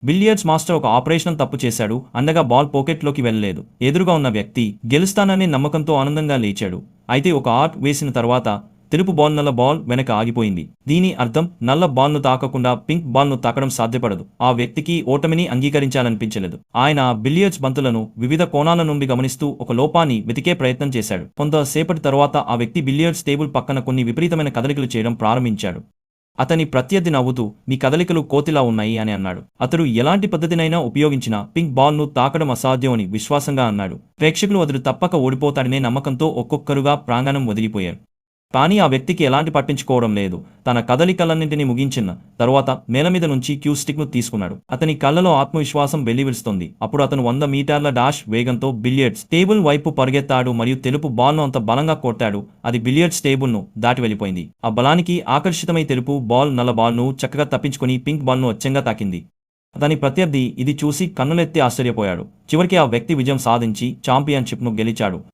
Billiards master ఒక operation తప్పు చేశాడు, అందగా బాల్ పాకెట్లోకి వెళ్ళలేదు. ఎదురుగా ఉన్న వ్యక్తి గెలుస్తాననే నమ్మకంతో ఆనందంగా లేచాడు. అయితే ఒక ఆర్ట్ వేసిన తర్వాత తెలుపు బాల్ నల్ల బాల్ వెనక ఆగిపోయింది. దీని అర్థం నల్ల బాల్ను తాకకుండా పింక్ బాల్ను తాకడం సాధ్యపడదు. ఆ వ్యక్తికి ఓటమిని అంగీకరించాలనిపించలేదు. ఆయన బిలియర్డ్స్ బంతులను వివిధ కోణాల నుండి గమనిస్తూ ఒక లోపాన్ని వెతికే ప్రయత్నం చేశాడు. కొంతసేపటి తర్వాత ఆ వ్యక్తి బిలియర్డ్స్ టేబుల్ పక్కన కొన్ని విపరీతమైన కదలికలు చేయడం ప్రారంభించాడు. అతని ప్రత్యర్థి నవ్వుతూ, "మీ కదలికలు కోతిలా ఉన్నాయి" అని అన్నాడు. అతడు ఎలాంటి పద్ధతినైనా ఉపయోగించినా పింక్ బాల్ను తాకడం అసాధ్యం అని విశ్వాసంగా అన్నాడు. ప్రేక్షకులు అతడు తప్పక ఓడిపోతాడనే నమ్మకంతో ఒక్కొక్కరుగా ప్రాంగణం వదిలిపోయారు. కానీ ఆ వ్యక్తికి ఎలాంటి పట్టించుకోవడం లేదు. తన కదలికలన్నింటినీ ముగించిన తరువాత నేల మీద నుంచి క్యూ స్టిక్ను తీసుకున్నాడు. అతని కళ్ళలో ఆత్మవిశ్వాసం వెల్లివిరుస్తోంది. అప్పుడు అతను 100 మీటర్ల డాష్ వేగంతో బిలియర్డ్స్ టేబుల్ వైపు పరిగెత్తాడు మరియు తెలుపు బాల్ను అంత బలంగా కొట్టాడు అది బిలియర్డ్స్ టేబుల్ను దాటి వెళ్ళిపోయింది. ఆ బలానికి ఆకర్షితమై తెలుపు బాల్ నల్ల బాల్ను చక్కగా తప్పించుకుని పింక్ బాల్ను అచ్చంగా తాకింది. అతని ప్రత్యర్థి ఇది చూసి కన్నులెత్తి ఆశ్చర్యపోయాడు. చివరికి ఆ వ్యక్తి విజయం సాధించి ఛాంపియన్షిప్ను గెలిచాడు.